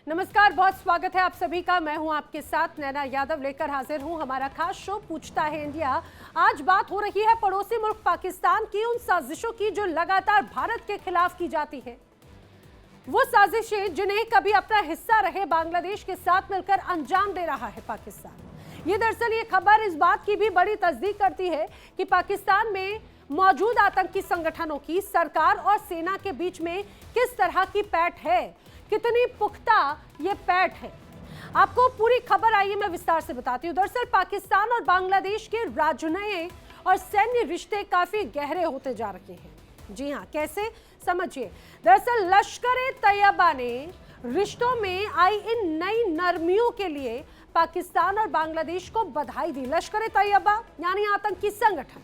नमस्कार, बहुत स्वागत है आप सभी का। मैं हूं आपके साथ नैना यादव, लेकर हाजिर हूं हमारा खास शो पूछता है इंडिया। आज बात हो रही है पड़ोसी मुल्क पाकिस्तान की उन साजिशों की जो लगातार भारत के खिलाफ की जाती है। वो साजिशें जिन्हें कभी अपना हिस्सा रहे बांग्लादेश के साथ मिलकर अंजाम दे रहा है पाकिस्तान। ये दरअसल ये खबर इस बात की भी बड़ी तस्दीक करती है कि पाकिस्तान में मौजूद आतंकी संगठनों की सरकार और सेना के बीच में किस तरह की पैठ है, कितनी पुख्ता ये पैठ है। आपको पूरी खबर आइए मैं विस्तार से बताती हूँ। दरअसल पाकिस्तान और बांग्लादेश के राजनयिक और सैन्य रिश्ते काफी गहरे होते जा रहे हैं। जी हाँ, कैसे, समझिए। दरअसल लश्कर-ए-तैयबा ने रिश्तों में आई इन नई नरमियों के लिए पाकिस्तान और बांग्लादेश को बधाई दी। लश्कर-ए-तैयबा यानी आतंकी संगठन।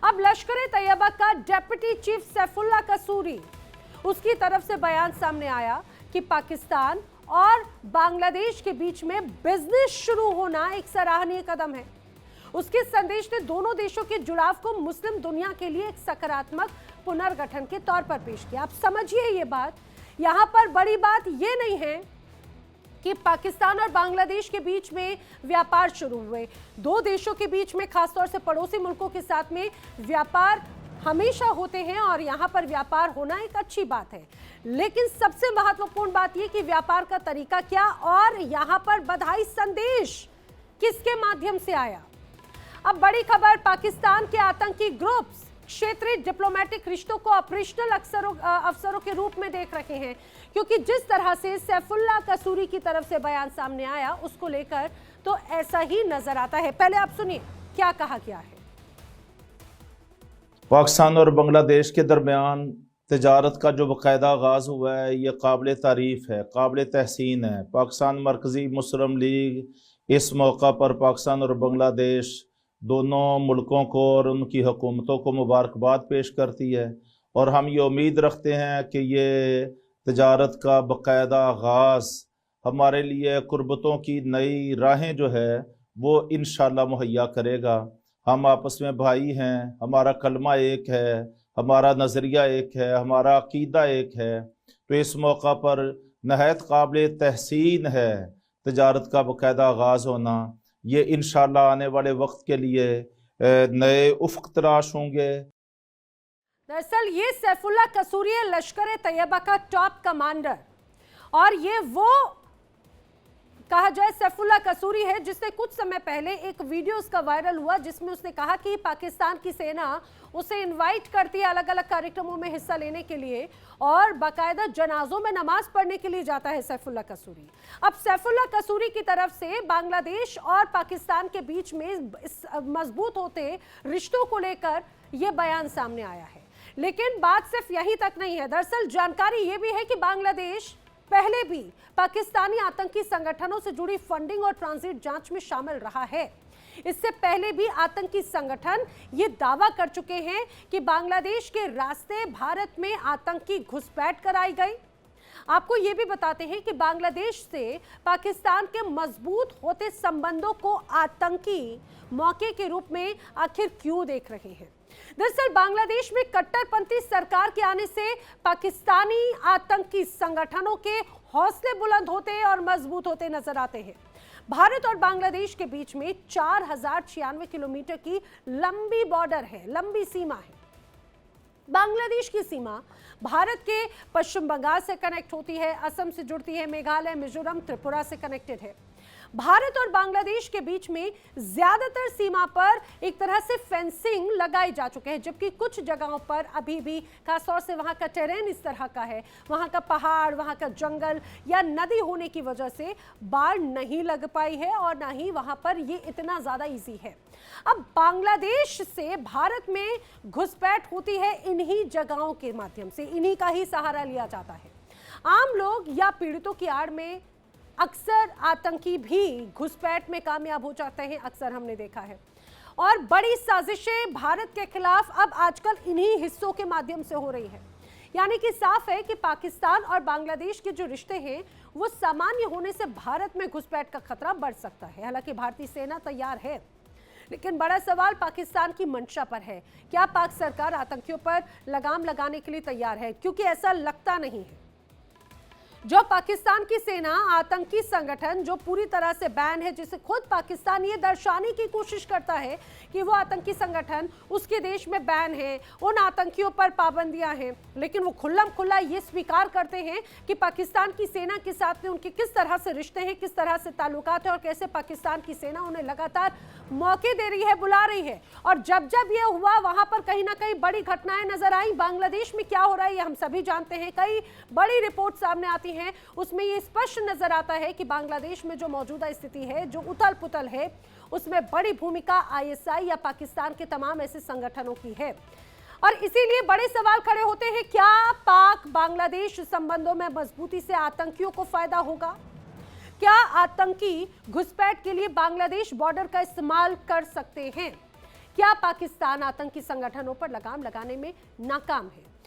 अब लश्कर-ए-तैयबा का डेप्यूटी चीफ सैफुल्लाह कसूरी, उसकी तरफ से बयान सामने आया कि पाकिस्तान और बांग्लादेश के बीच में बिजनेस शुरू होना एक सराहनीय कदम है। उसके संदेश ने दोनों देशों के जुड़ाव को मुस्लिम दुनिया के लिए एक सकारात्मक पुनर्गठन के तौर पर पेश किया। आप समझिए ये बात, यहां पर बड़ी बात ये नहीं है कि पाकिस्तान और बांग्लादेश के बीच में व्यापार शुरू हुए। दो देशों के बीच में, खासतौर से पड़ोसी मुल्कों के साथ में व्यापार हमेशा होते हैं और यहाँ पर व्यापार होना एक अच्छी बात है। लेकिन सबसे महत्वपूर्ण बात यह कि व्यापार का तरीका क्या और यहाँ पर बधाई संदेश किसके माध्यम से आया। अब बड़ी खबर, पाकिस्तान के आतंकी ग्रुप्स क्षेत्रीय डिप्लोमेटिक रिश्तों को ऑपरेशनल अफसरों के रूप में देख रहे हैं, क्योंकि जिस तरह से सैफुल्लाह कसूरी की तरफ से बयान सामने आया उसको लेकर तो ऐसा ही नजर आता है। पहले आप सुनिए क्या कहा गया है। पाकिस्तान और बांग्लादेश के दरमियान तजारत का जो बाकायदा आगाज़ हुआ है ये काबिल तारीफ़ है, काबिल तहसीन है। पाकिस्तान मरकज़ी मुस्लिम लीग इस मौका पर पाकिस्तान और बांग्लादेश दोनों मुल्कों को और उनकी हुकूमतों को मुबारकबाद पेश करती है और हम ये उम्मीद रखते हैं कि ये तजारत का बाकायदा आगाज़ हमारे लिए कुर्बतों की नई राहें जो है वो इंशाअल्लाह मुहैया करेगा। हम आपस में भाई हैं, हमारा कलमा एक है, हमारा नज़रिया एक है, हमारा अकीदा एक है। तो इस मौका पर नहायत काबिल तहसीन है तजारत का बाकायदा आगाज़ होना। ये इंशाअल्लाह आने वाले वक्त के लिए नए उफ़्क़ तलाश होंगे। दरअसल ये सैफुल्लाह कसूरी है, लश्कर-ए-तैयबा का टॉप कमांडर, और ये वो कहा जाए सैफुल्लाह कसूरी है जिसने कुछ समय पहले एक वीडियो उसका वायरल हुआ जिसमें उसने कहा कि पाकिस्तान की सेना उसे इनवाइट करती है अलग अलग कार्यक्रमों में हिस्सा लेने के लिए और बाकायदा जनाजों में नमाज पढ़ने के लिए जाता है सैफुल्लाह कसूरी। अब सैफुल्लाह कसूरी की तरफ से बांग्लादेश और पाकिस्तान के बीच में मजबूत होते रिश्तों को लेकर यह बयान सामने आया है। लेकिन बात सिर्फ यहीं तक नहीं है। दरअसल जानकारी यह भी है कि बांग्लादेश पहले भी पाकिस्तानी आतंकी संगठनों से जुड़ी फंडिंग और ट्रांजिट जांच में शामिल रहा है। इससे पहले भी आतंकी संगठन ये दावा कर चुके हैं कि बांग्लादेश के रास्ते भारत में आतंकी घुसपैठ कराई गई। आपको ये भी बताते हैं कि बांग्लादेश से पाकिस्तान के मजबूत होते संबंधों को आतंकी मौके के रूप में आखिर क्यों देख रहे हैं। दरअसल बांग्लादेश में कट्टरपंथी सरकार के आने से पाकिस्तानी आतंकी संगठनों के हौसले बुलंद होते और मजबूत होते नजर आते हैं। भारत और बांग्लादेश के बीच में 4096 किलोमीटर की लंबी बॉर्डर है, लंबी सीमा है। बांग्लादेश की सीमा भारत के पश्चिम बंगाल से कनेक्ट होती है, असम से जुड़ती है, मेघालय, मिजोरम, त्रिपुरा से कनेक्टेड है। भारत और बांग्लादेश के बीच में ज्यादातर सीमा पर एक तरह से फेंसिंग लगाई जा चुके हैं, जबकि कुछ जगहों पर अभी भी, खासतौर से वहां का टेरेन इस तरह का है, वहां का पहाड़, वहां का जंगल या नदी होने की वजह से बाढ़ नहीं लग पाई है और ना ही वहां पर ये इतना ज्यादा इजी है। अब बांग्लादेश से भारत में घुसपैठ होती है इन्हीं जगहों के माध्यम से, इन्हीं का ही सहारा लिया जाता है। आम लोग या पीड़ितों की आड़ में अक्सर आतंकी भी घुसपैठ में कामयाब हो जाते हैं, अक्सर हमने देखा है। और बड़ी साजिशें भारत के खिलाफ अब आजकल इन्हीं हिस्सों के माध्यम से हो रही है। यानी कि साफ है कि पाकिस्तान और बांग्लादेश के जो रिश्ते हैं वो सामान्य होने से भारत में घुसपैठ का खतरा बढ़ सकता है। हालांकि भारतीय सेना तैयार है, लेकिन बड़ा सवाल पाकिस्तान की मंशा पर है। क्या पाक सरकार आतंकियों पर लगाम लगाने के लिए तैयार है? क्योंकि ऐसा लगता नहीं है। जो पाकिस्तान की सेना आतंकी संगठन जो पूरी तरह से बैन है, जिसे खुद पाकिस्तान ये दर्शाने की कोशिश करता है कि वो आतंकी संगठन उसके देश में बैन है, उन आतंकियों पर पाबंदियां हैं, लेकिन वो खुल्लम खुल्ला ये स्वीकार करते हैं कि पाकिस्तान की सेना के साथ में उनके किस तरह से रिश्ते हैं, किस तरह से ताल्लुकात है और कैसे पाकिस्तान की सेना उन्हें लगातार मौके दे रही है, बुला रही है। और जब जब ये हुआ वहां पर कहीं ना कहीं बड़ी घटनाएं नजर आई। बांग्लादेश में क्या हो रहा है ये हम सभी जानते हैं, कई बड़ी रिपोर्ट सामने आती हैं, उसमें ये स्पष्ट नजर आता है कि बांग्लादेश में जो मौजूदा स्थिति है, जो उथल पुथल है, उसमें बड़ी भूमिका आईएसआई या पाकिस्तान के तमाम ऐसे संगठनों की है। और इसीलिए बड़े सवाल खड़े होते हैं, क्या पाक बांग्लादेश संबंधों में मजबूती से आतंकियों को फायदा होगा? क्या आतंकी घुसपैठ के लिए बांग्लादेश बॉर्डर का इस्तेमाल कर सकते हैं? क्या पाकिस्तान आतंकी संगठनों पर लगाम लगाने में नाकाम है?